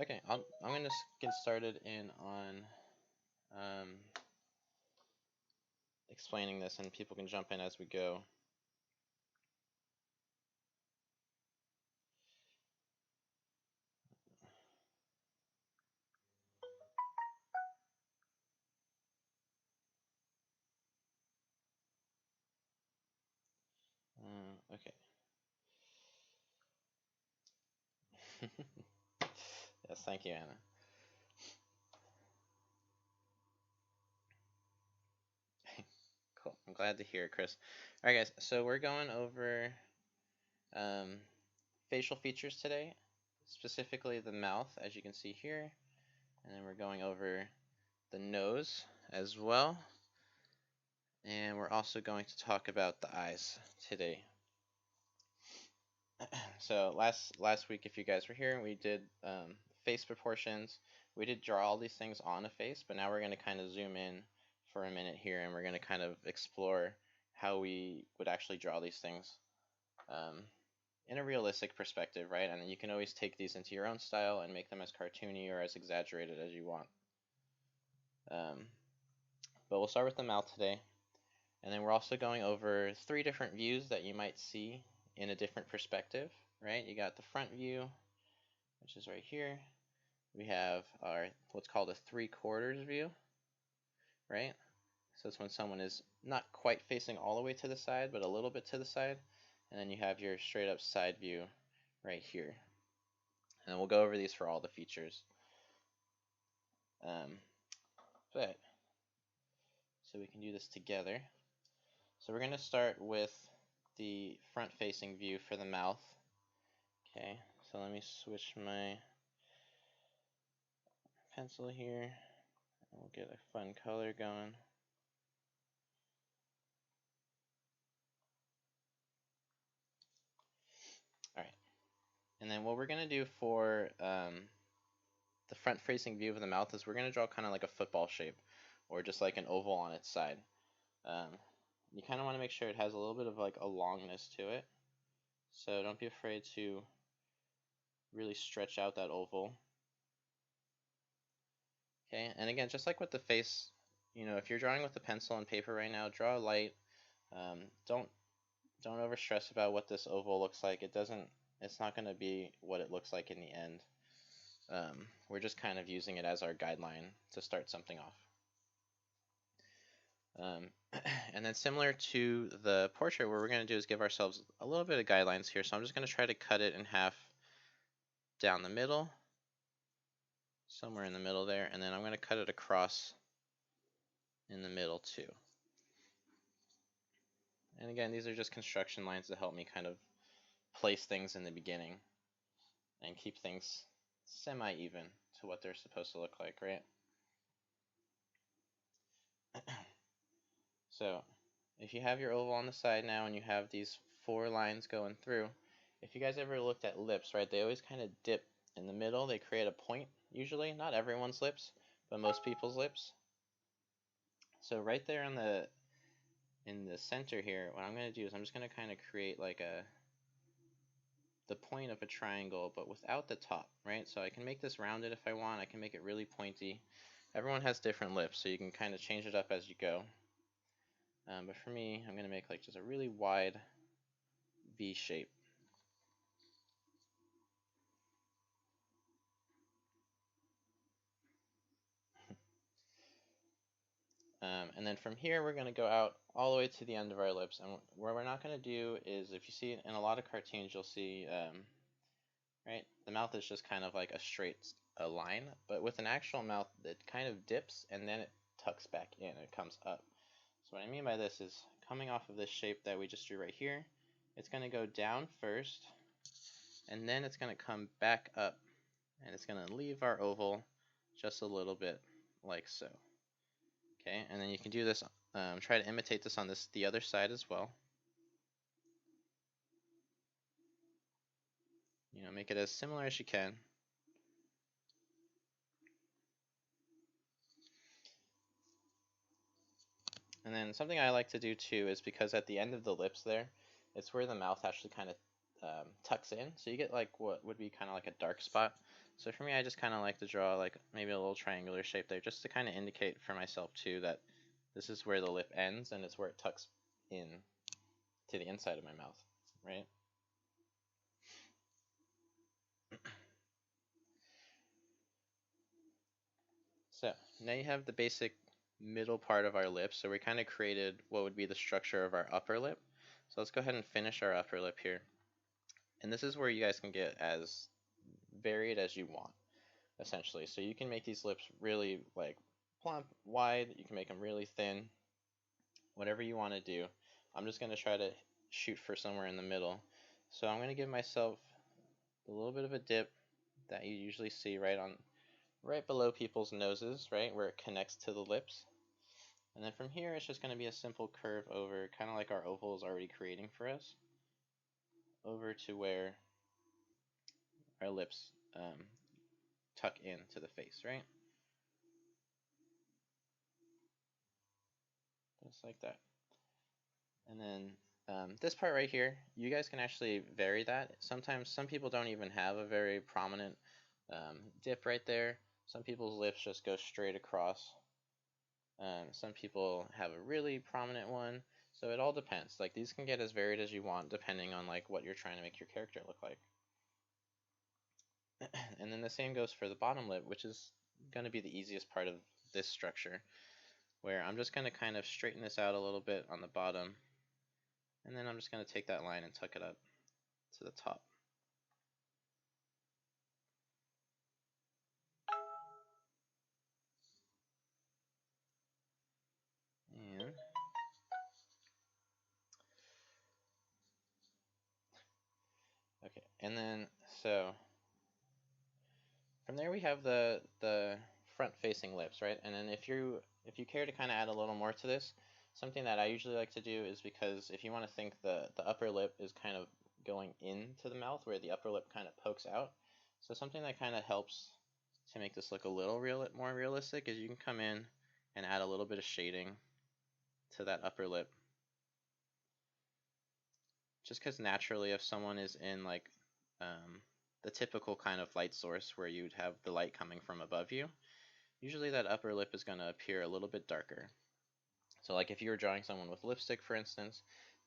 Okay, I'm going to get started in on explaining this, and people can jump in as we go. Okay. Yes, thank you, Anna. Cool. I'm glad to hear it, Chris. All right, guys. So we're going over facial features today, specifically the mouth, as you can see here, and then we're going over the nose as well, and we're also going to talk about the eyes today. So last week, if you guys were here, we did face proportions. We did draw all these things on a face, but now we're going to kind of zoom in for a minute here, and we're going to kind of explore how we would actually draw these things in a realistic perspective, right? And you can always take these into your own style and make them as cartoony or as exaggerated as you want. But we'll start with the mouth today, and then we're also going over 3 different views that you might see in a different perspective, right? You got the front view, which is right here. We have our what's called a 3/4 view, right? So it's when someone is not quite facing all the way to the side, but a little bit to the side. And then you have your straight up side view right here. And we'll go over these for all the features. But so we can do this together. So we're going to start with the front facing view for the mouth. Okay, so let me switch my pencil here. We'll get a fun color going. Alright, and then what we're going to do for the front facing view of the mouth is we're going to draw kind of like a football shape, or just like an oval on its side. You kind of want to make sure it has a little bit of like a longness to it, so don't be afraid to really stretch out that oval. Okay, and again, just like with the face, if you're drawing with a pencil and paper right now, draw light. Don't over stress about what this oval looks like. It's not going to be what it looks like in the end. We're just kind of using it as our guideline to start something off. And then similar to the portrait, what we're going to do is give ourselves a little bit of guidelines here. So I'm just going to try to cut it in half down the middle, somewhere in the middle there, and then I'm going to cut it across in the middle too. And again, these are just construction lines to help me kind of place things in the beginning and keep things semi-even to what they're supposed to look like, right? So if you have your oval on the side now and you have these 4 lines going through, if you guys ever looked at lips, right, they always kind of dip in the middle. They create a point usually, not everyone's lips, but most people's lips. So right there in the center here, what I'm going to do is I'm just going to kind of create like the point of a triangle, but without the top, right? So I can make this rounded if I want. I can make it really pointy. Everyone has different lips, so you can kind of change it up as you go. But for me, I'm going to make like just a really wide V shape. And then from here, we're going to go out all the way to the end of our lips. And what we're not going to do is, if you see in a lot of cartoons, you'll see, right, the mouth is just kind of like a straight line. But with an actual mouth, it kind of dips and then it tucks back in. It comes up. So what I mean by this is coming off of this shape that we just drew right here, it's going to go down first, and then it's going to come back up, and it's going to leave our oval just a little bit like so. Okay, and then you can do this, try to imitate this on the other side as well. Make it as similar as you can. And then something I like to do too is because at the end of the lips there, it's where the mouth actually kind of tucks in, so you get like what would be kind of like a dark spot. So for me, I just kind of like to draw like maybe a little triangular shape there, just to kind of indicate for myself too that this is where the lip ends and it's where it tucks in to the inside of my mouth, right? So now you have the basic middle part of our lip. So we kind of created what would be the structure of our upper lip. So let's go ahead and finish our upper lip here. And this is where you guys can get as varied as you want, essentially. So you can make these lips really like plump, wide. You can make them really thin, whatever you want to do. I'm just going to try to shoot for somewhere in the middle. So I'm going to give myself a little bit of a dip that you usually see right below people's noses, right, where it connects to the lips. And then from here, it's just going to be a simple curve over, kind of like our oval is already creating for us, over to where our lips tuck into the face, right? Just like that. And then this part right here, you guys can actually vary that. Sometimes some people don't even have a very prominent dip right there. Some people's lips just go straight across. Some people have a really prominent one. So it all depends. Like these can get as varied as you want depending on like what you're trying to make your character look like. And then the same goes for the bottom lip, which is going to be the easiest part of this structure, where I'm just going to kind of straighten this out a little bit on the bottom, and then I'm just going to take that line and tuck it up to the top. And okay, and then so from there we have the front-facing lips, right? And then if you care to kind of add a little more to this, something that I usually like to do is, because if you want to think the upper lip is kind of going into the mouth where the upper lip kind of pokes out. So something that kind of helps to make this look a little more realistic is you can come in and add a little bit of shading to that upper lip. Just because naturally if someone is in like the typical kind of light source where you'd have the light coming from above you, usually that upper lip is going to appear a little bit darker. So like if you were drawing someone with lipstick, for instance,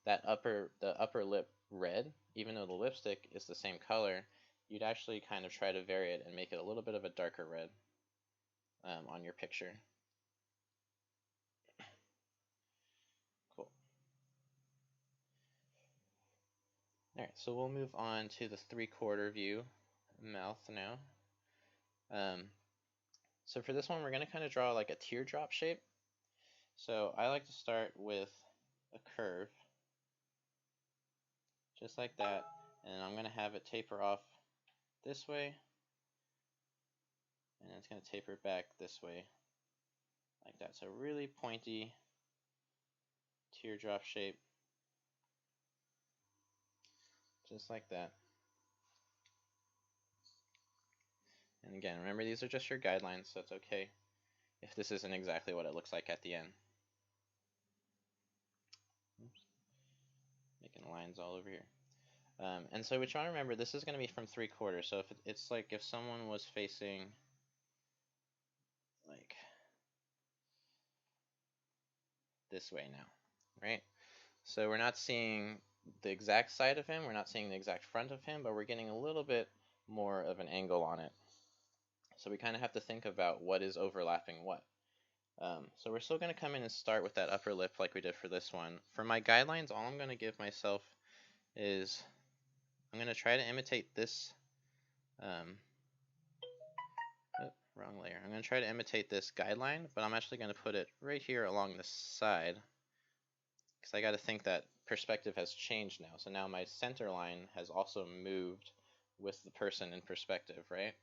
the upper lip red, even though the lipstick is the same color, you'd actually kind of try to vary it and make it a little bit of a darker red on your picture. Cool. Alright, so we'll move on to the 3/4 view mouth now. So for this one, we're going to kind of draw like a teardrop shape. So I like to start with a curve, just like that, and I'm going to have it taper off this way, and it's going to taper back this way, like that. So really pointy teardrop shape, just like that. And again, remember these are just your guidelines, so it's okay if this isn't exactly what it looks like at the end. Oops. Making lines all over here. And so what you want to remember, this is going to be from 3/4. So if it's like if someone was facing like this way now, right? So we're not seeing the exact side of him, we're not seeing the exact front of him, but we're getting a little bit more of an angle on it. So we kind of have to think about what is overlapping what. So we're still going to come in and start with that upper lip like we did for this one. For my guidelines, all I'm going to give myself is I'm going to try to imitate this. Wrong layer. I'm going to try to imitate this guideline, but I'm actually going to put it right here along the side, because I got to think that perspective has changed now. So now my center line has also moved with the person in perspective, right?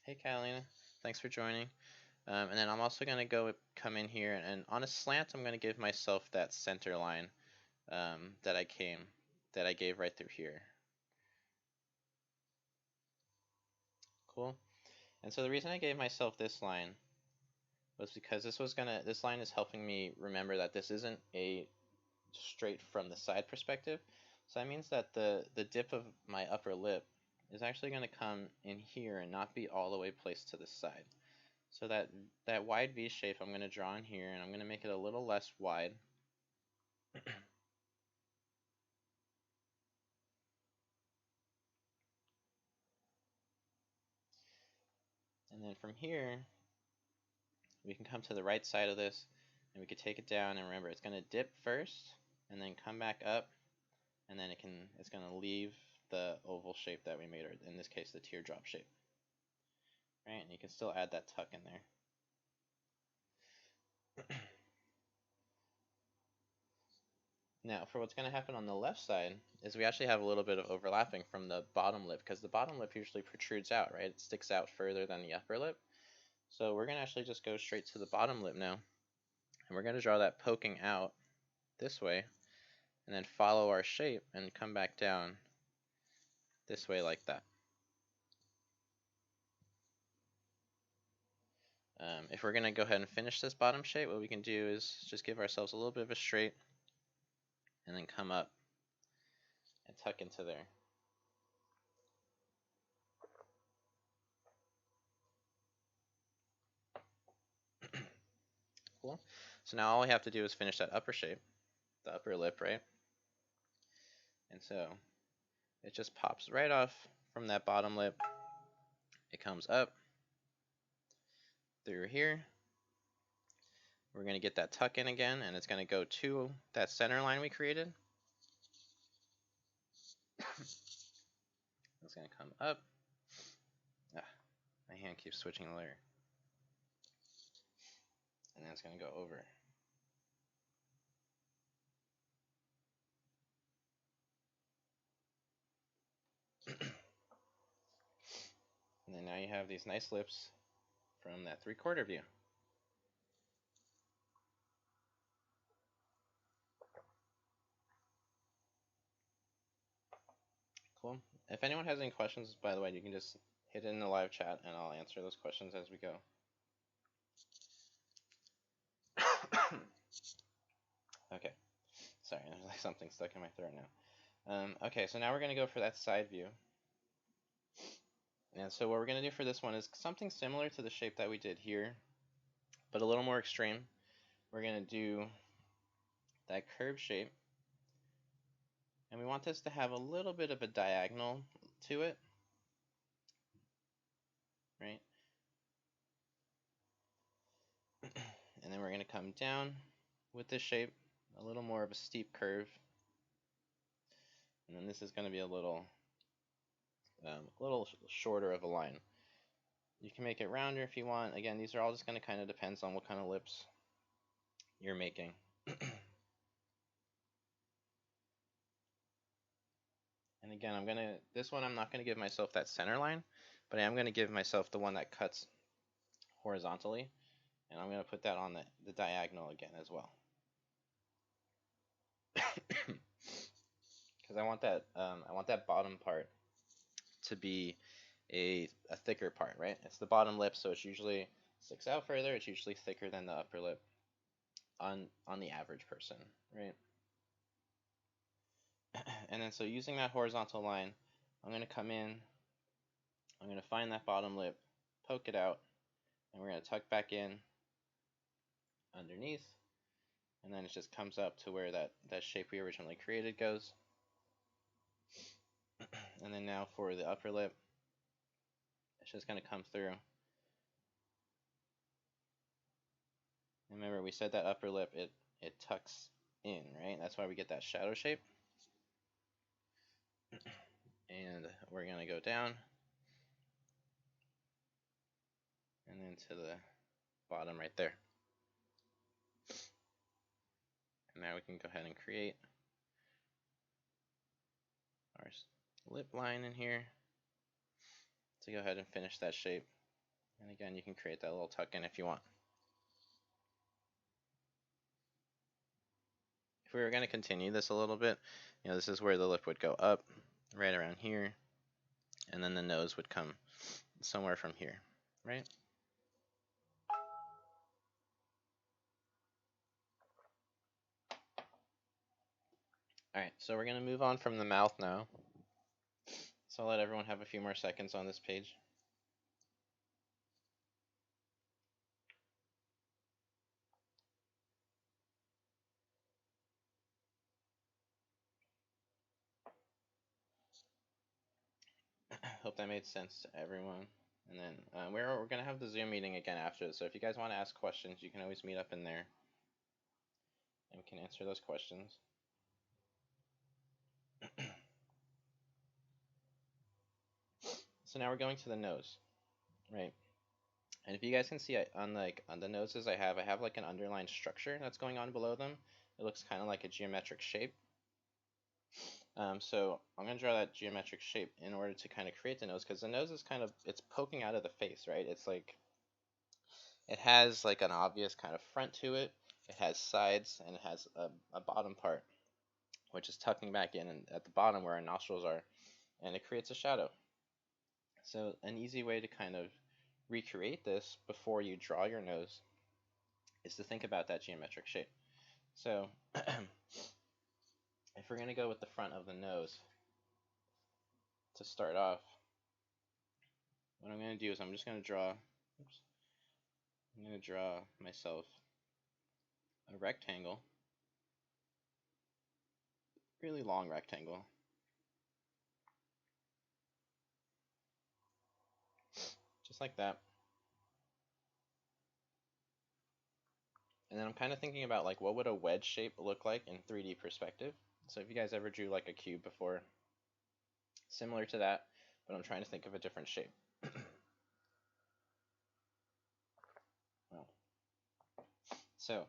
Hey Catalina, thanks for joining. And then I'm also going to come in here, and on a slant I'm going to give myself that center line that I gave right through here. Cool. And so the reason I gave myself this line was because this line is helping me remember that this isn't a straight from the side perspective. So that means that the dip of my upper lip is actually going to come in here and not be all the way placed to the side. So that wide V shape I'm going to draw in here, and I'm going to make it a little less wide. And then from here, we can come to the right side of this, and we could take it down, and remember, it's going to dip first, and then come back up, and then it's going to leave the oval shape that we made, or in this case, the teardrop shape. Right, and you can still add that tuck in there. Now, for what's going to happen on the left side is we actually have a little bit of overlapping from the bottom lip, because the bottom lip usually protrudes out, right? It sticks out further than the upper lip. So we're going to actually just go straight to the bottom lip now, and we're going to draw that poking out this way, and then follow our shape and come back down this way like that. If we're going to go ahead and finish this bottom shape, what we can do is just give ourselves a little bit of a straight, and then come up and tuck into there. Cool. So now all we have to do is finish that upper shape, the upper lip, right? And so it just pops right off from that bottom lip. It comes up through here. We're going to get that tuck in again, and it's going to go to that center line we created. It's going to come up. My hand keeps switching the layer. And then it's going to go over. And then now you have these nice lips from that 3/4 view. Cool. If anyone has any questions, by the way, you can just hit it in the live chat and I'll answer those questions as we go. Okay. Sorry, there's like something stuck in my throat now. Okay, so now we're going to go for that side view. And so what we're going to do for this one is something similar to the shape that we did here, but a little more extreme. We're going to do that curved shape. And we want this to have a little bit of a diagonal to it, right? And then we're going to come down with this shape, a little more of a steep curve. And then this is going to be a little shorter of a line. You can make it rounder if you want. Again, these are all just going to kind of depends on what kind of lips you're making. And again, this one I'm not going to give myself that center line, but I am going to give myself the one that cuts horizontally, and I'm going to put that on the diagonal again as well. Because I want that bottom part to be a thicker part, right? It's the bottom lip, so it's usually sticks out further. It's usually thicker than the upper lip on the average person, right? And then so using that horizontal line, I'm going to come in, I'm going to find that bottom lip, poke it out, and we're going to tuck back in underneath, and then it just comes up to where that shape we originally created goes. And then now for the upper lip, it's just going to come through. And remember, we said that upper lip, it tucks in, right? That's why we get that shadow shape. And we're going to go down and then to the bottom right there. And now we can go ahead and create our lip line in here to go ahead and finish that shape. And again, you can create that little tuck in if you want. If we were going to continue this a little bit, this is where the lip would go up, right around here, and then the nose would come somewhere from here, right? Alright, so we're going to move on from the mouth now. So I'll let everyone have a few more seconds on this page. Hope that made sense to everyone. And then we're going to have the Zoom meeting again after this, so if you guys want to ask questions, you can always meet up in there, and we can answer those questions. So now we're going to the nose, right? And if you guys can see, on the noses I have like an underlined structure that's going on below them. It looks kind of like a geometric shape. So I'm going to draw that geometric shape in order to kind of create the nose, because the nose is kind of, it's poking out of the face, right? It's like, it has like an obvious kind of front to it. It has sides, and it has a bottom part, which is tucking back in and at the bottom where our nostrils are, and it creates a shadow. So an easy way to kind of recreate this before you draw your nose is to think about that geometric shape. So if we're going to go with the front of the nose to start off, what I'm going to do is I'm just going to draw, I'm going to draw myself a rectangle, really long rectangle. Just like that. And then I'm kind of thinking about like what would a wedge shape look like in 3D perspective. So if you guys ever drew like a cube before, similar to that, but I'm trying to think of a different shape. Well, so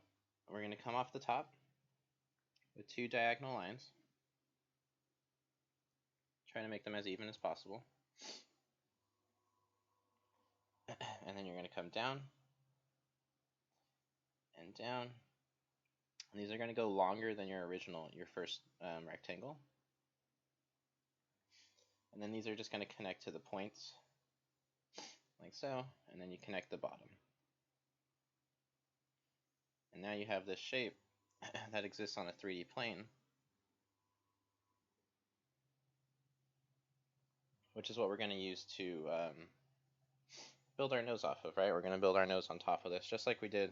we're going to come off the top with two diagonal lines, trying to make them as even as possible. And then you're going to come down and down. And these are going to go longer than your first rectangle. And then these are just going to connect to the points, like so, and then you connect the bottom. And now you have this shape that exists on a 3D plane, which is what we're going to use to build our nose off of, right? We're going to build our nose on top of this, just like we did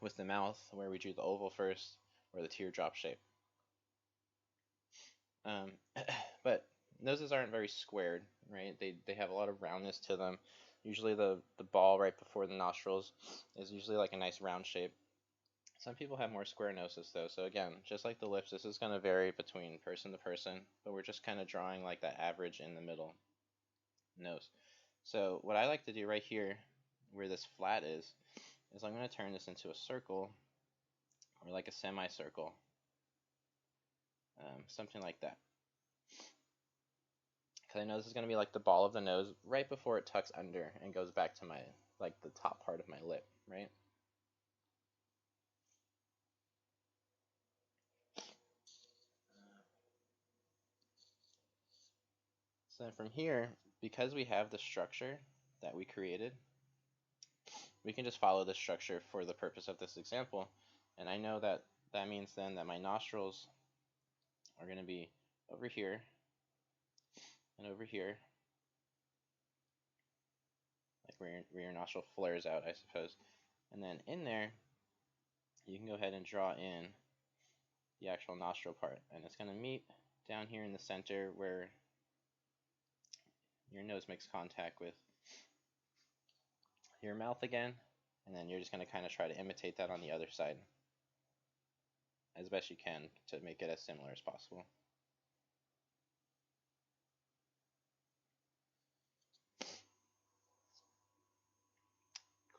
with the mouth, where we drew the oval first, or the teardrop shape. But noses aren't very squared, right? They have a lot of roundness to them. Usually the ball right before the nostrils is usually like a nice round shape. Some people have more square noses though, so again, just like the lips, this is going to vary between person to person, but we're just kind of drawing like that average in the middle nose. So what I like to do right here, where this flat is I'm going to turn this into a circle, or like a semicircle, something like that. Because I know this is going to be like the ball of the nose right before it tucks under and goes back to my, like the top part of my lip, right? So then from here, because we have the structure that we created, we can just follow this structure for the purpose of this example. And I know that that means then that my nostrils are going to be over here and over here, like where your nostril flares out, I suppose. And then in there, you can go ahead and draw in the actual nostril part. And it's going to meet down here in the center where your nose makes contact with your mouth again. And then you're just going to kind of try to imitate that on the other side as best you can to make it as similar as possible.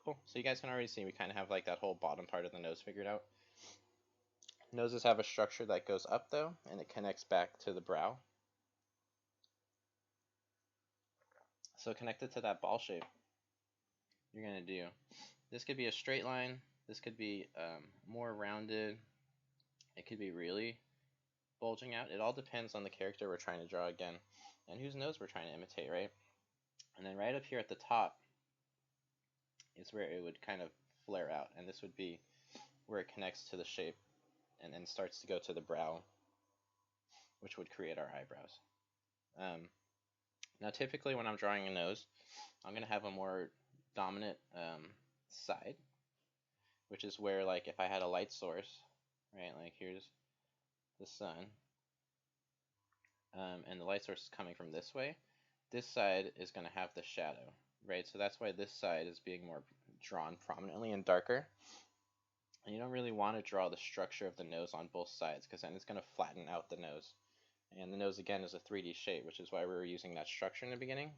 Cool. So you guys can already see we kind of have like that whole bottom part of the nose figured out. Noses have a structure that goes up though, and it connects back to the brow. So connected to that ball shape, you're going to do, this could be a straight line, this could be more rounded, it could be really bulging out. It all depends on the character we're trying to draw again, and whose nose we're trying to imitate, right? And then right up here at the top is where it would kind of flare out, and this would be where it connects to the shape and then starts to go to the brow which would create our eyebrows. Now typically when I'm drawing a nose, I'm going to have a more dominant side, which is where, like, if I had a light source, right, like here's the sun, and the light source is coming from this way, this side is going to have the shadow, right? So that's why this side is being more drawn prominently and darker. And you don't really want to draw the structure of the nose on both sides, because then it's going to flatten out the nose. And the nose, again, is a 3D shape, which is why we were using that structure in the beginning.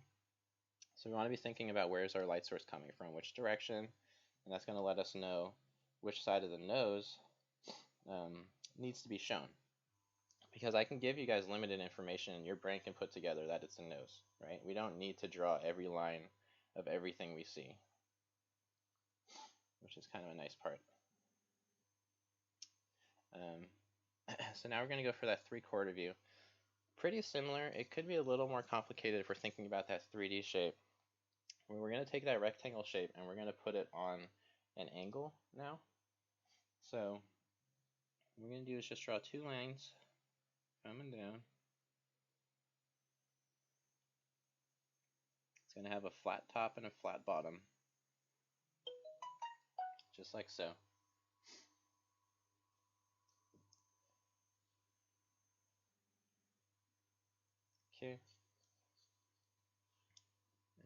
So we want to be thinking about where's our light source coming from, which direction, and that's going to let us know which side of the nose needs to be shown. Because I can give you guys limited information and your brain can put together that it's a nose, right? We don't need to draw every line of everything we see, which is kind of a nice part. So now we're going to go for that 3/4 view. Pretty similar. It could be a little more complicated if we're thinking about that 3D shape. We're going to take that rectangle shape and we're going to put it on an angle now. So what we're going to do is just draw 2 lines coming down. It's going to have a flat top and a flat bottom, just like so. Okay.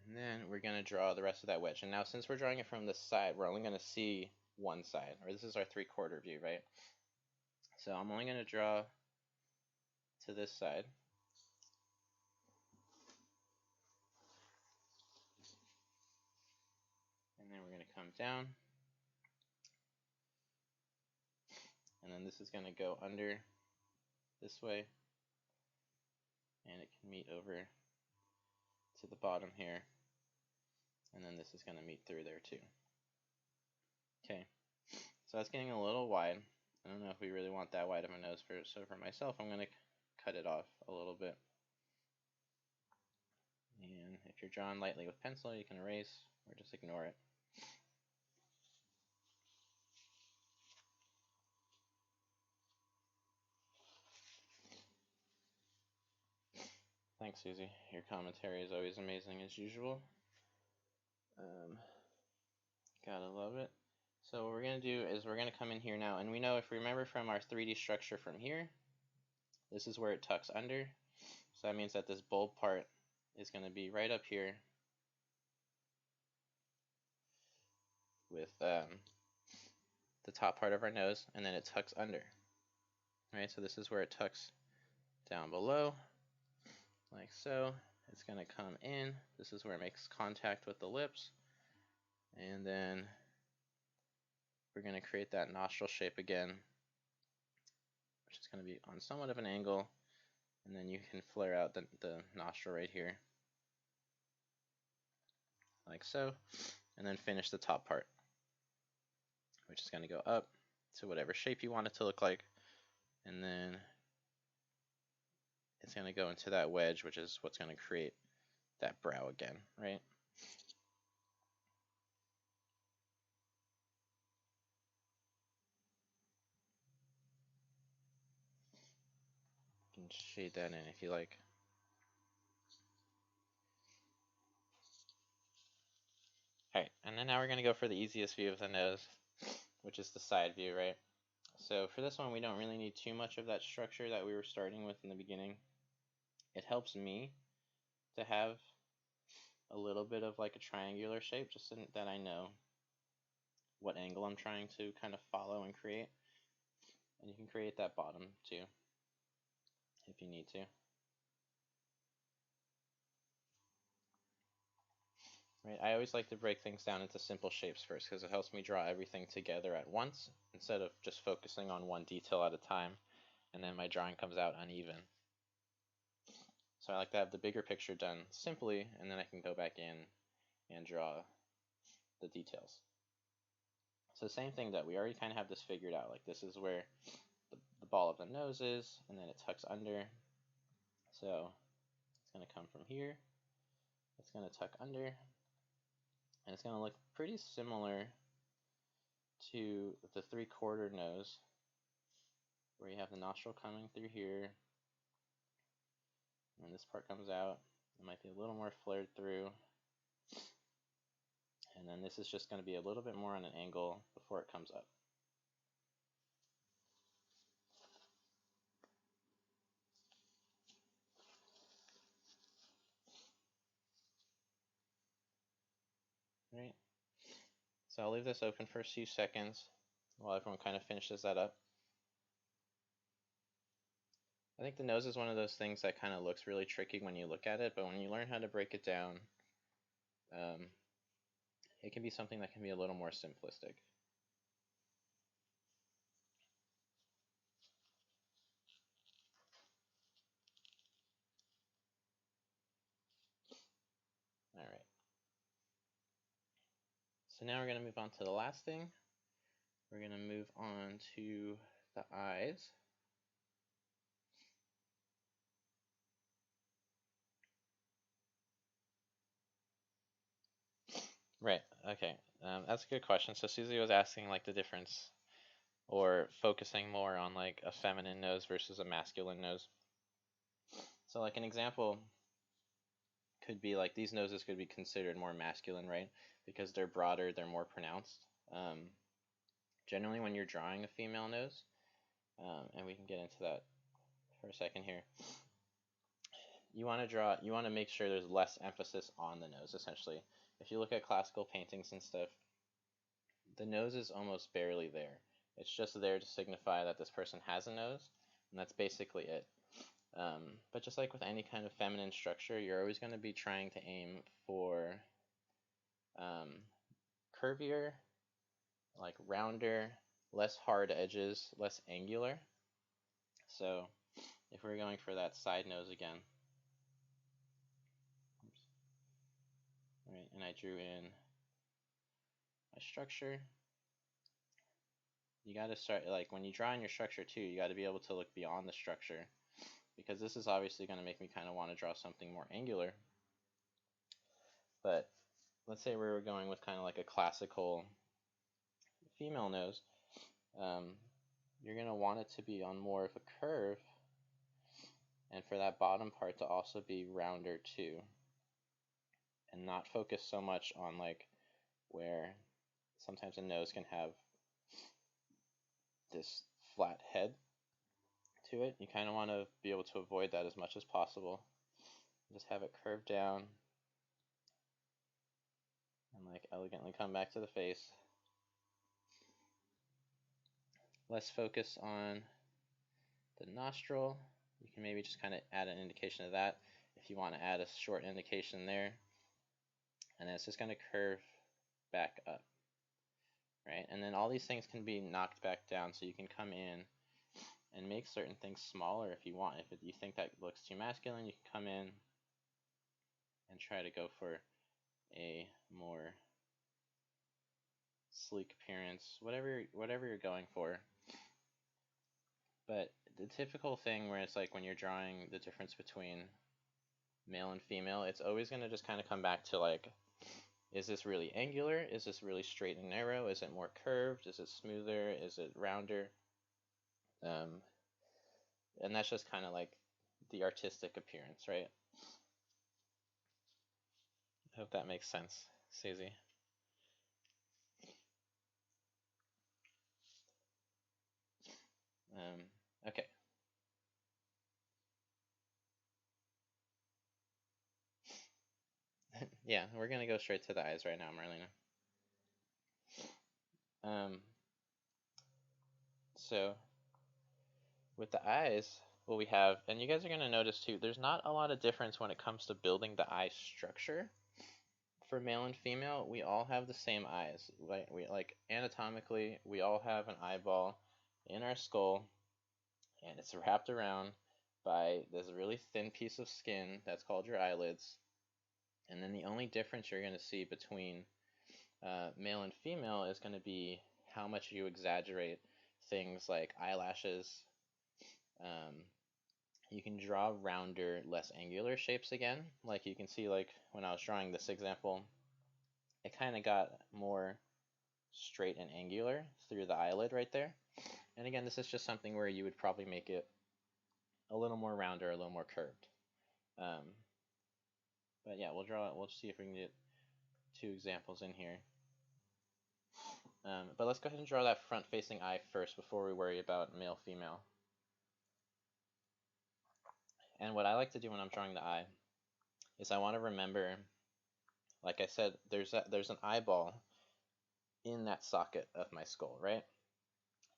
And then we're going to draw the rest of that wedge. And now since we're drawing it from this side, we're only going to see one side, or this is our 3/4 view, right? So I'm only going to draw to this side. And then we're going to come down. And then this is going to go under this way. And it can meet over to the bottom here. And then this is going to meet through there too. Okay, so that's getting a little wide. I don't know if we really want that wide of a nose, so for myself I'm going to cut it off a little bit. And if you're drawing lightly with pencil, you can erase or just ignore it. Thanks, Susie. Your commentary is always amazing as usual. Gotta love it. So what we're going to do is we're going to come in here now, and we know, if we remember from our 3D structure from here, this is where it tucks under. So that means that this bulb part is going to be right up here with the top part of our nose, and then it tucks under. Right, so this is where it tucks down below, like so. It's going to come in. This is where it makes contact with the lips. And then we're going to create that nostril shape again, which is going to be on somewhat of an angle. And then you can flare out the nostril right here, like so. And then finish the top part, which is going to go up to whatever shape you want it to look like. And then it's going to go into that wedge, which is what's going to create that brow again, right? You can shade that in if you like. Alright, and then now we're going to go for the easiest view of the nose, which is the side view, right? So for this one, we don't really need too much of that structure that we were starting with in the beginning. It helps me to have a little bit of like a triangular shape, just so that I know what angle I'm trying to kind of follow and create. And you can create that bottom too, if you need to. Right, I always like to break things down into simple shapes first, because it helps me draw everything together at once, instead of just focusing on one detail at a time, and then my drawing comes out uneven. So I like to have the bigger picture done simply, and then I can go back in and draw the details. So same thing, that we already kind of have this figured out. Like, this is where the ball of the nose is, and then it tucks under. So it's going to come from here. It's going to tuck under. And it's going to look pretty similar to the 3/4 nose, where you have the nostril coming through here, When this part comes out, it might be a little more flared through. And then this is just going to be a little bit more on an angle before it comes up. Right. So I'll leave this open for a few seconds while everyone kind of finishes that up. I think the nose is one of those things that kind of looks really tricky when you look at it, but when you learn how to break it down, it can be something that can be a little more simplistic. All right. So now we're going to move on to the last thing. We're going to move on to the eyes. Right, okay. That's a good question. So Susie was asking like the difference or focusing more on like a feminine nose versus a masculine nose. So like an example could be like these noses could be considered more masculine, right? Because they're broader, they're more pronounced. Generally when you're drawing a female nose, and we can get into that for a second here, you want to make sure there's less emphasis on the nose, essentially. If you look at classical paintings and stuff, the nose is almost barely there. It's just there to signify that this person has a nose, and that's basically it. But just like with any kind of feminine structure, you're always going to be trying to aim for curvier, like rounder, less hard edges, less angular. So if we're going for that side nose again, right, and I drew in my structure, you got to start, like when you draw in your structure too, you got to be able to look beyond the structure, because this is obviously going to make me kind of want to draw something more angular. But let's say we were going with kind of like a classical female nose, you're going to want it to be on more of a curve, and for that bottom part to also be rounder too, and not focus so much on like where sometimes a nose can have this flat head to it. You kind of want to be able to avoid that as much as possible. Just have it curved down and like elegantly come back to the face. Less focus on the nostril. You can maybe just kind of add an indication of that if you want to add a short indication there. And then it's just going to curve back up, right? And then all these things can be knocked back down, so you can come in and make certain things smaller if you want. If you think that looks too masculine, you can come in and try to go for a more sleek appearance, whatever you're going for. But the typical thing where it's like when you're drawing the difference between male and female, it's always going to just kind of come back to like, is this really angular? Is this really straight and narrow? Is it more curved? Is it smoother? Is it rounder? And that's just kind of like the artistic appearance, right? I hope that makes sense, Susie. Okay. Yeah, we're gonna go straight to the eyes right now, Marlena. So with the eyes, what we have, and you guys are gonna notice too, there's not a lot of difference when it comes to building the eye structure. For male and female, we all have the same eyes. Like anatomically, we all have an eyeball in our skull, and it's wrapped around by this really thin piece of skin that's called your eyelids. And then the only difference you're going to see between male and female is going to be how much you exaggerate things like eyelashes. You can draw rounder, less angular shapes again. Like you can see, like when I was drawing this example, it kind of got more straight and angular through the eyelid right there. And again, this is just something where you would probably make it a little more rounder, a little more curved. But yeah, we'll see if we can get 2 examples in here. But let's go ahead and draw that front-facing eye first before we worry about male-female. And what I like to do when I'm drawing the eye is I want to remember, like I said, there's an eyeball in that socket of my skull, right?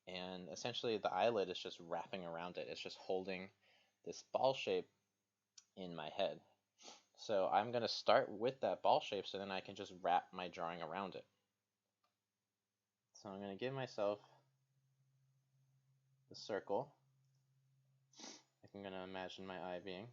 And essentially the eyelid is just wrapping around it. It's just holding this ball shape in my head. So I'm going to start with that ball shape so then I can just wrap my drawing around it. So I'm going to give myself the circle. I'm going to imagine my eye being.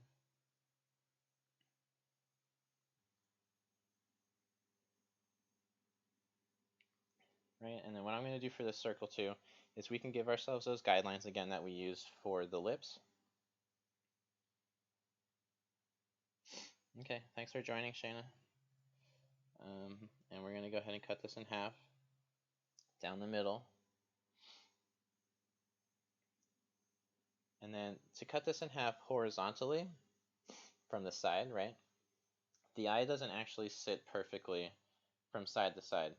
Right, and then what I'm going to do for this circle too is we can give ourselves those guidelines again that we used for the lips. Okay, thanks for joining, Shayna. And we're going to go ahead and cut this in half down the middle. And then to cut this in half horizontally from the side, right? The eye doesn't actually sit perfectly from side to side.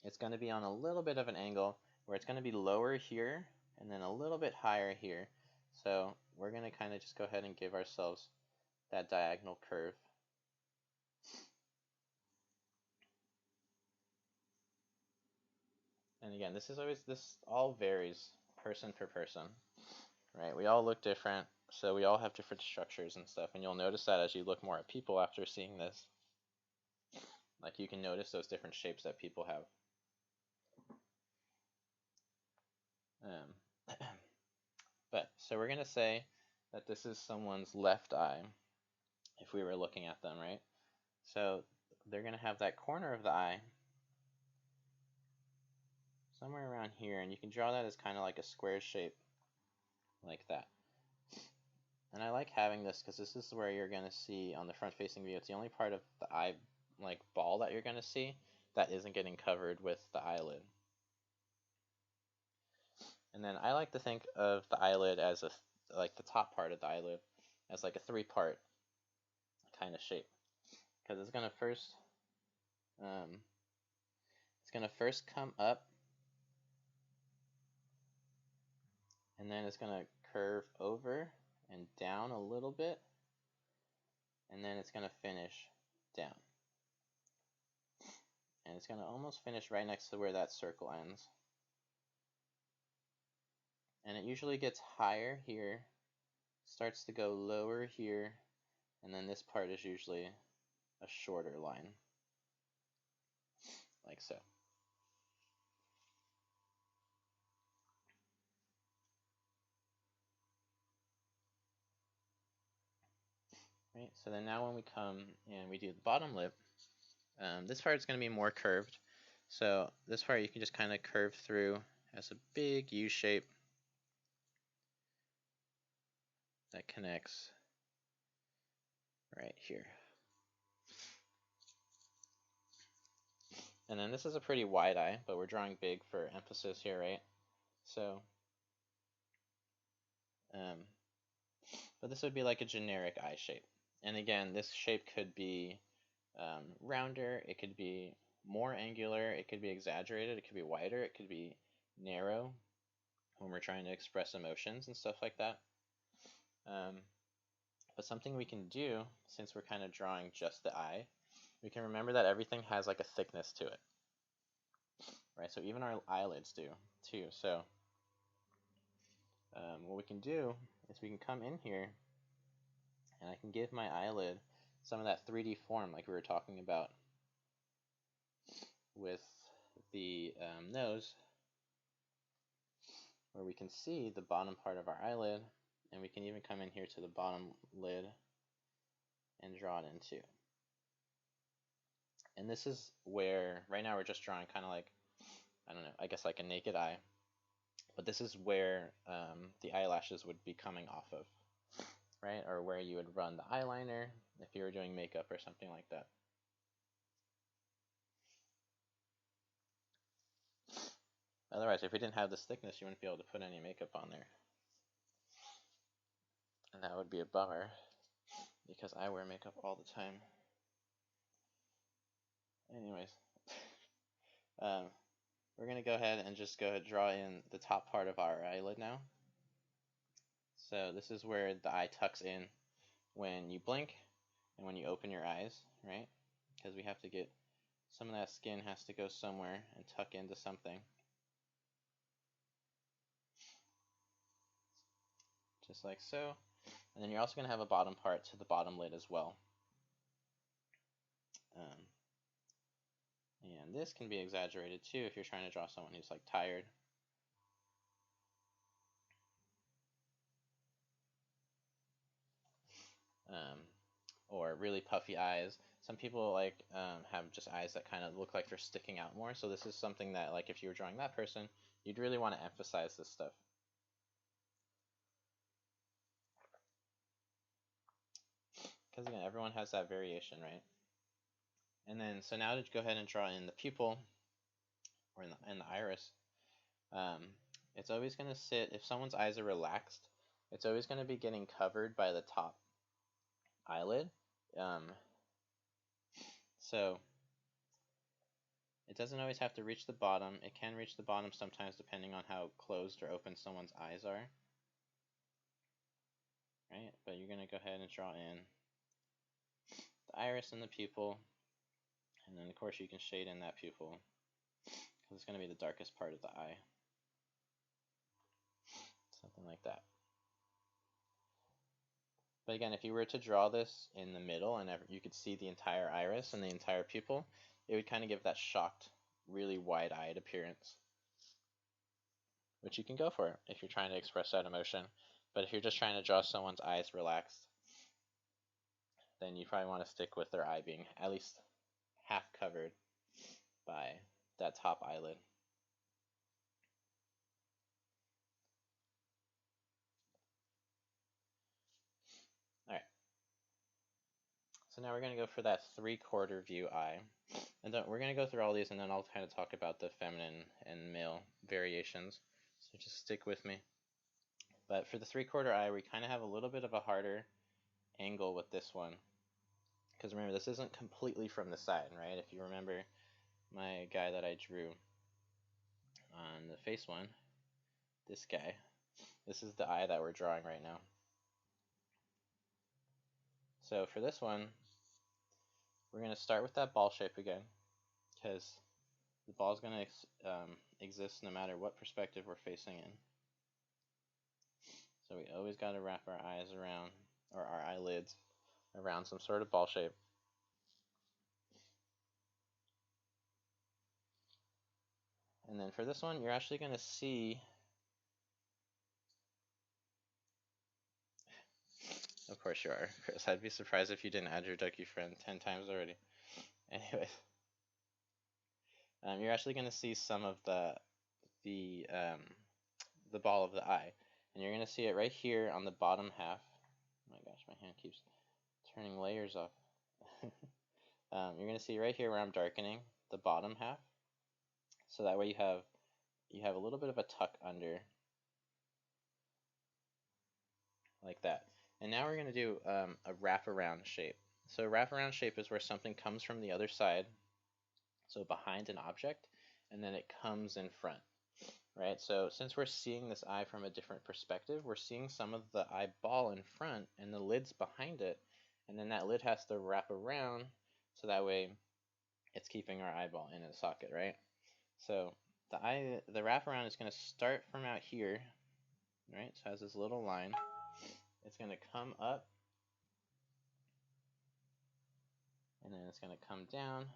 It's going to be on a little bit of an angle where it's going to be lower here and then a little bit higher here. So we're going to kind of just go ahead and give ourselves that diagonal curve. And again, this all varies person per person, right? We all look different, so we all have different structures and stuff, and you'll notice that as you look more at people after seeing this. Like, you can notice those different shapes that people have. So we're going to say that this is someone's left eye, if we were looking at them, right? So they're going to have that corner of the eye somewhere around here, and you can draw that as kind of like a square shape, like that. And I like having this because this is where you're going to see on the front-facing view, it's the only part of the eye, like, ball that you're going to see that isn't getting covered with the eyelid. And then I like to think of the eyelid as like the top part of the eyelid as like a 3-part kind of shape, because it's going to first come up, and then it's going to curve over and down a little bit, and then it's going to finish down. And it's going to almost finish right next to where that circle ends. And it usually gets higher here, starts to go lower here, and then this part is usually a shorter line, like so. Right, so then now when we come and we do the bottom lip, this part is going to be more curved. So this part you can just kind of curve through as a big U shape that connects right here. And then this is a pretty wide eye, but we're drawing big for emphasis here, right? So, but this would be like a generic eye shape. And again, this shape could be rounder, it could be more angular, it could be exaggerated, it could be wider, it could be narrow when we're trying to express emotions and stuff like that. But something we can do, since we're kind of drawing just the eye, we can remember that everything has like a thickness to it, right? So even our eyelids do too. So what we can do is we can come in here and I can give my eyelid some of that 3D form like we were talking about with the nose, where we can see the bottom part of our eyelid, and we can even come in here to the bottom lid and draw it in too. And this is where, right now we're just drawing kind of like, I don't know, I guess like a naked eye, but this is where the eyelashes would be coming off of, right? Or where you would run the eyeliner if you were doing makeup or something like that. Otherwise, if we didn't have this thickness, you wouldn't be able to put any makeup on there. And that would be a bummer. because I wear makeup all the time. Anyways, we're going to go ahead and just draw in the top part of our eyelid now. So this is where the eye tucks in when you blink and when you open your eyes, right? Because we have to get some of that skin has to go somewhere and tuck into something. Just like so. And then you're also going to have a bottom part to the bottom lid as well. And this can be exaggerated too if you're trying to draw someone who's like tired. Or really puffy eyes. Some people have just eyes that kind of look like they're sticking out more. So this is something that, like, if you were drawing that person, you'd really want to emphasize this stuff. Because again, everyone has that variation, right? And then, so now to go ahead and draw in the pupil, or in the iris, it's always going to sit, if someone's eyes are relaxed, it's always going to be getting covered by the top eyelid. So it doesn't always have to reach the bottom. It can reach the bottom sometimes depending on how closed or open someone's eyes are. Right? But you're going to go ahead and draw in the iris and the pupil. And then, of course, you can shade in that pupil because it's going to be the darkest part of the eye. Something like that. But again, if you were to draw this in the middle and you could see the entire iris and the entire pupil, it would kind of give that shocked, really wide-eyed appearance, which you can go for if you're trying to express that emotion. But if you're just trying to draw someone's eyes relaxed, then you probably want to stick with their eye being at least half covered by that top eyelid. Alright. So now we're going to go for that 3/4 view eye. And we're going to go through all these, and then I'll kind of talk about the feminine and male variations. So just stick with me. But for the 3/4 eye, we kind of have a little bit of a harder angle with this one. Because remember, this isn't completely from the side, right? If you remember my guy that I drew on the face one, this guy, this is the eye that we're drawing right now. So for this one, we're going to start with that ball shape again, because the ball is going to exist no matter what perspective we're facing in. So we always got to wrap our eyes around, or our eyelids around some sort of ball shape. And then for this one, you're actually going to see, of course you are, Chris. I'd be surprised if you didn't add your ducky friend 10 times already. Anyway, you're actually going to see some of the ball of the eye. And you're going to see it right here on the bottom half. Oh my gosh, my hand keeps turning layers off. You're going to see right here where I'm darkening the bottom half. So that way you have a little bit of a tuck under, like that. And now we're going to do a wraparound shape. So a wraparound shape is where something comes from the other side, so behind an object, and then it comes in front. Right, so since we're seeing this eye from a different perspective, we're seeing some of the eyeball in front and the lid's behind it, and then that lid has to wrap around so that way it's keeping our eyeball in its socket, right? So the wraparound is going to start from out here, right? So it has this little line. It's going to come up, and then it's going to come down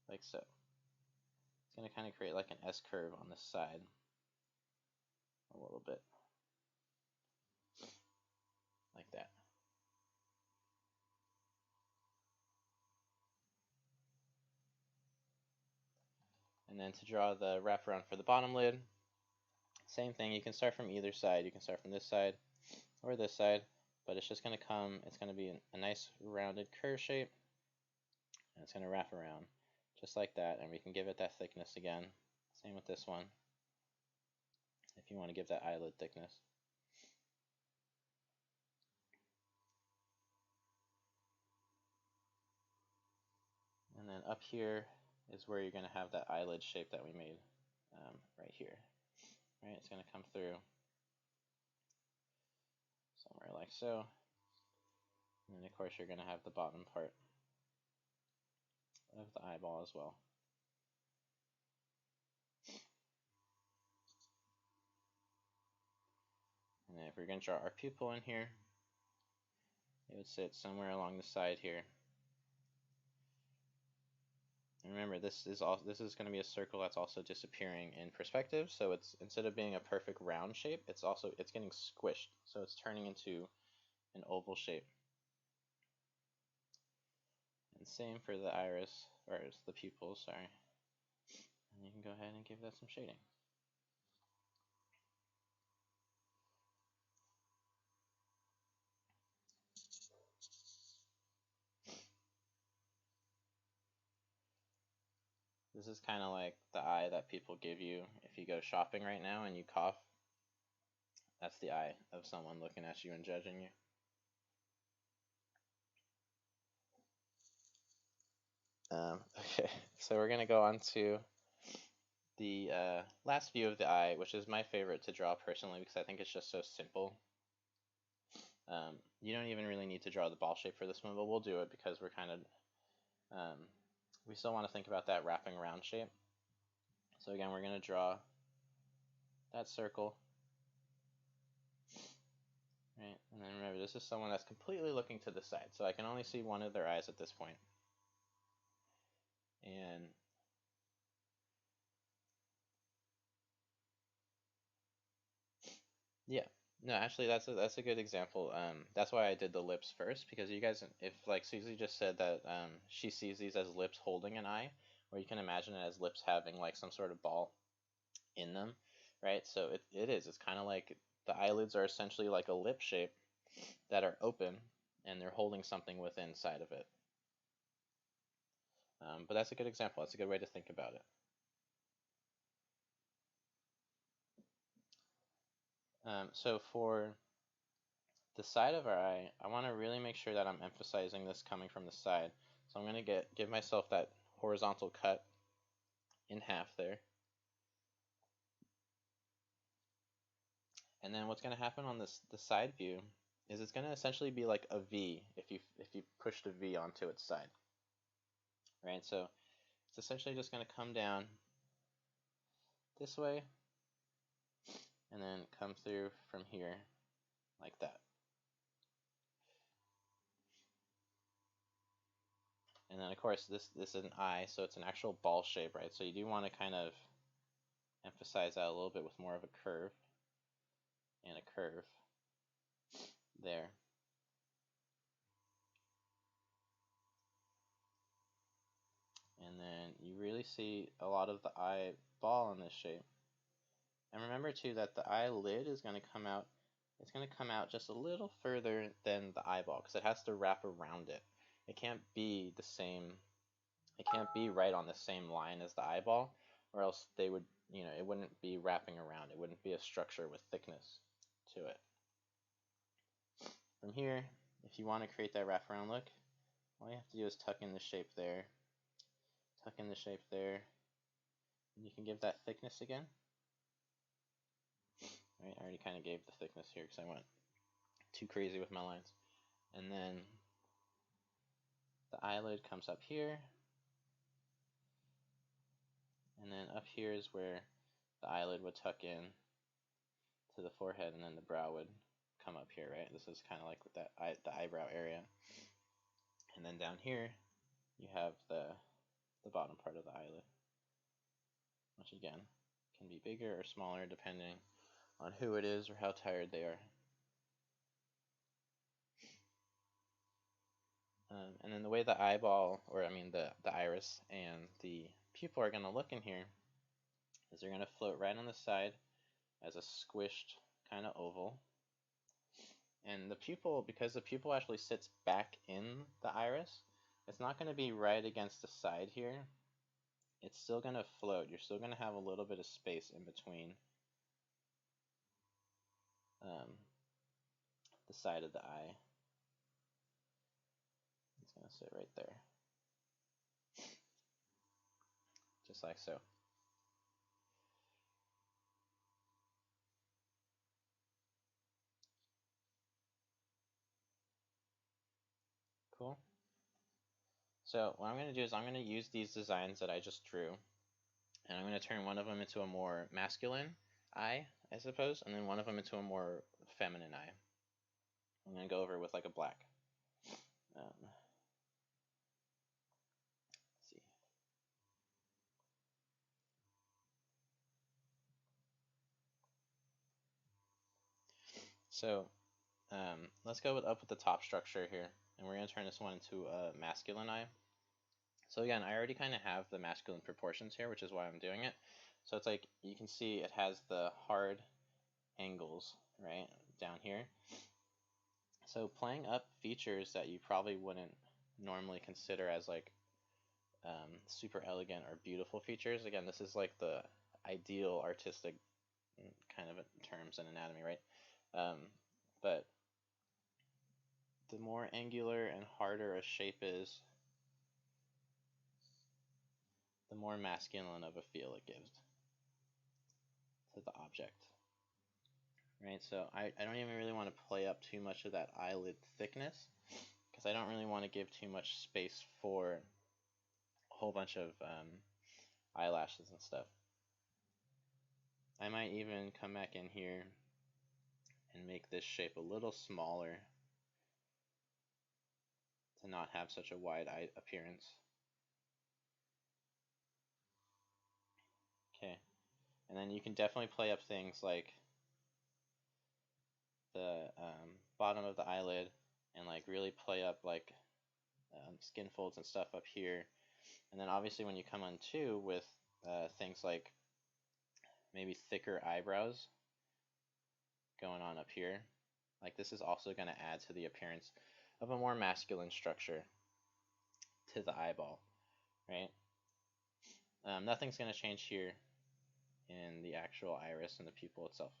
like so. It's going to kind of create like an S-curve on this side a little bit, like that. And then to draw the wraparound for the bottom lid, same thing. You can start from either side. You can start from this side or this side, but it's just going to come, it's going to be a nice rounded curve shape, and it's going to wrap around just like that, and we can give it that thickness again. Same with this one, if you want to give that eyelid thickness. up here is where you're going to have that eyelid shape that we made right here. Right, it's going to come through somewhere like so. And then of course you're going to have the bottom part of the eyeball as well. And then if we're going to draw our pupil in here, it would sit somewhere along the side here. And remember, this is going to be a circle that's also disappearing in perspective. So it's, instead of being a perfect round shape, it's getting squished. So it's turning into an oval shape. And same for the iris, or the pupil, sorry. And you can go ahead and give that some shading. This is kind of like the eye that people give you if you go shopping right now and you cough. That's the eye of someone looking at you and judging you. Okay, so we're going to go on to the last view of the eye, which is my favorite to draw personally because I think it's just so simple. You don't even really need to draw the ball shape for this one, but we'll do it because we're kind of, we still want to think about that wrapping around shape. So again, we're going to draw that circle. Right, and then remember, this is someone that's completely looking to the side, so I can only see one of their eyes at this point. And yeah, no, actually, that's a good example. That's why I did the lips first, because you guys, if like Susie just said that she sees these as lips holding an eye, or you can imagine it as lips having like some sort of ball in them, right? So it is. It's kind of like the eyelids are essentially like a lip shape that are open, and they're holding something within inside of it. But that's a good example. That's a good way to think about it. So for the side of our eye, I want to really make sure that I'm emphasizing this coming from the side. So I'm going to give myself that horizontal cut in half there. And then what's going to happen on the side view is it's going to essentially be like a V if you pushed a V onto its side. Right? So it's essentially just going to come down this way and then come through from here like that. And then of course this is an eye, so it's an actual ball shape, right? So you do want to kind of emphasize that a little bit with more of a curve and a curve there. And then you really see a lot of the eyeball in this shape. And remember too that the eyelid is going to come out, it's going to come out just a little further than the eyeball because it has to wrap around it. It can't be the same, it can't be right on the same line as the eyeball, or else they would, it wouldn't be wrapping around. It wouldn't be a structure with thickness to it. From here, if you want to create that wraparound look, all you have to do is tuck in the shape there, tuck in the shape there, and you can give that thickness again. Right, I already kind of gave the thickness here because I went too crazy with my lines. And then the eyelid comes up here, and then up here is where the eyelid would tuck in to the forehead, and then the brow would come up here, right? This is kind of like with the eyebrow area. And then down here, you have the bottom part of the eyelid, which again can be bigger or smaller depending on who it is or how tired they are. And then the way the eyeball, or I mean the iris and the pupil are going to look in here is they're going to float right on the side as a squished kind of oval. And the pupil, because the pupil actually sits back in the iris, it's not going to be right against the side here. It's still going to float. You're still going to have a little bit of space in between the side of the eye. It's going to sit right there. just like so. Cool. So what I'm going to do is I'm going to use these designs that I just drew, and I'm going to turn one of them into a more masculine eye, I suppose, and then one of them into a more feminine eye. I'm going to go over with like a black. Let's see. So let's go up with the top structure here, and we're going to turn this one into a masculine eye. So again, I already kind of have the masculine proportions here, which is why I'm doing it. So it's like, you can see it has the hard angles, right, down here. So playing up features that you probably wouldn't normally consider as like super elegant or beautiful features. Again, this is like the ideal artistic kind of terms in anatomy, right? But the more angular and harder a shape is, the more masculine of a feel it gives to the object. Right, so I don't even really want to play up too much of that eyelid thickness, because I don't really want to give too much space for a whole bunch of eyelashes and stuff. I might even come back in here and make this shape a little smaller to not have such a wide eye appearance. Okay, and then you can definitely play up things like the bottom of the eyelid, and like really play up like skin folds and stuff up here. And then obviously when you come on too with things like maybe thicker eyebrows going on up here, like this is also going to add to the appearance of a more masculine structure to the eyeball, right? Nothing's going to change here in the actual iris and the pupil itself.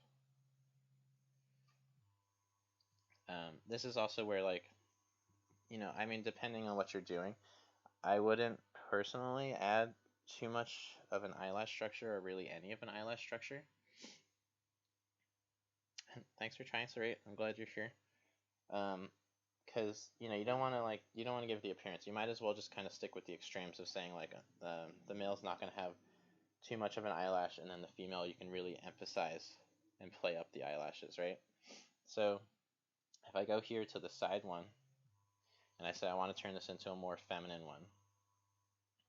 This is also where, like, you know, I mean, depending on what you're doing, I wouldn't personally add too much of an eyelash structure, or really any of an eyelash structure. Thanks for trying, Sarit. I'm glad you're here. Because you know, you don't want to give the appearance. You might as well just kind of stick with the extremes of saying like the male's not going to have too much of an eyelash, and then the female you can really emphasize and play up the eyelashes, right? So if I go here to the side one, and I say I want to turn this into a more feminine one,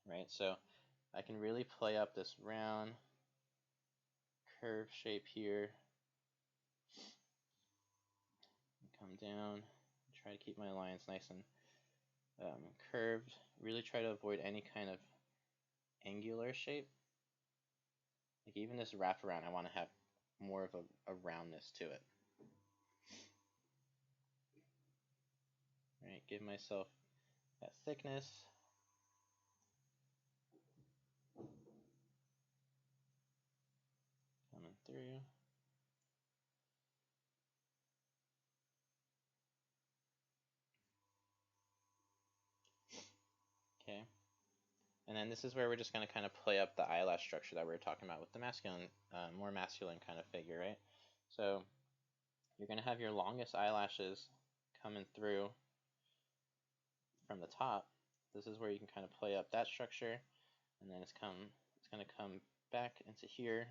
right? So I can really play up this round curve shape here, come down, try to keep my lines nice and curved, really try to avoid any kind of angular shape. Like even this wraparound, I want to have more of a roundness to it. Right, give myself that thickness. Coming through. Okay. And then this is where we're just going to kind of play up the eyelash structure that we were talking about with the masculine, more masculine kind of figure, right? So you're going to have your longest eyelashes coming through from the top. This is where you can kind of play up that structure, and then it's going to come back into here,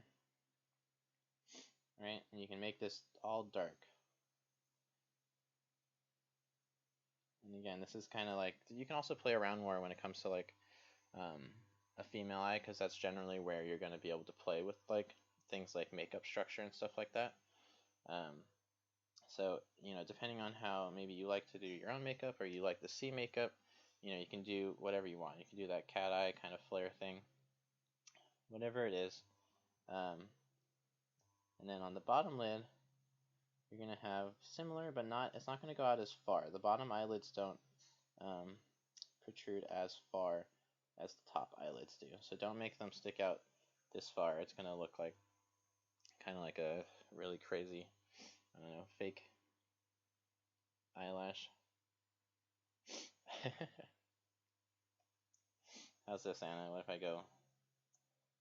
right? And you can make this all dark. And again, this is kind of like, you can also play around more when it comes to like a female eye, because that's generally where you're going to be able to play with like things like makeup structure and stuff like that. So, you know, depending on how maybe you like to do your own makeup, or you like to see makeup, you know, you can do whatever you want. You can do that cat eye kind of flare thing, whatever it is. And then on the bottom lid, you're going to have similar, but it's not going to go out as far. The bottom eyelids don't protrude as far as the top eyelids do. So don't make them stick out this far. It's going to look like kind of like a really crazy, I don't know, fake eyelash. How's this, Anna? What if I go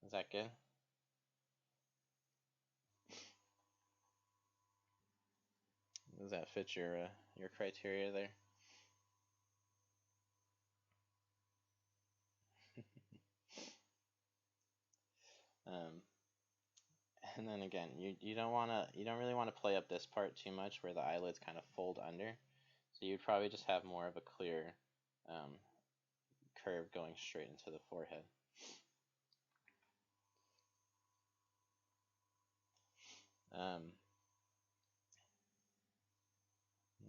Is that good? Does that fit your criteria there? Um, and then again, you don't really want to play up this part too much where the eyelids kind of fold under. So you'd probably just have more of a clear curve going straight into the forehead.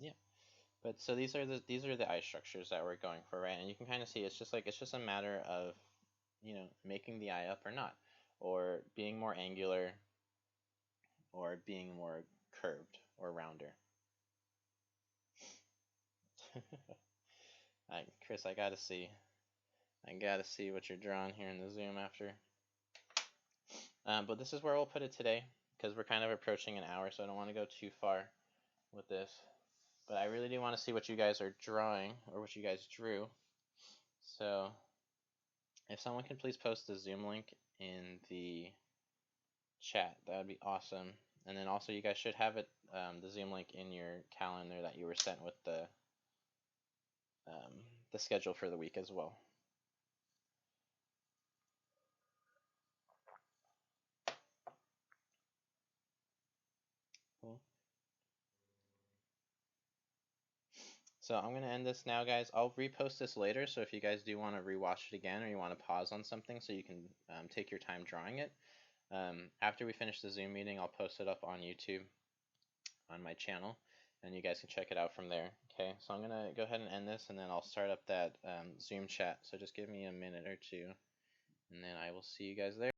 Yeah. But so these are the eye structures that we're going for, right? And you can kind of see it's just a matter of, making the eye up or not, or being more angular, or being more curved or rounder. Chris, I gotta see what you're drawing here in the zoom after. But this is where we'll put it today, because we're kind of approaching an hour, so I don't want to go too far with this. But I really do want to see what you guys are drawing, or what you guys drew. So if someone can please post the Zoom link in the chat, that would be awesome. And then also you guys should have it, the Zoom link in your calendar that you were sent with the schedule for the week as well. Cool. So I'm going to end this now, guys. I'll repost this later, so if you guys do want to rewatch it again, or you want to pause on something so you can take your time drawing it, after we finish the Zoom meeting, I'll post it up on YouTube on my channel, and you guys can check it out from there. Okay, so I'm going to go ahead and end this, and then I'll start up that Zoom chat. So just give me a minute or two, and then I will see you guys there.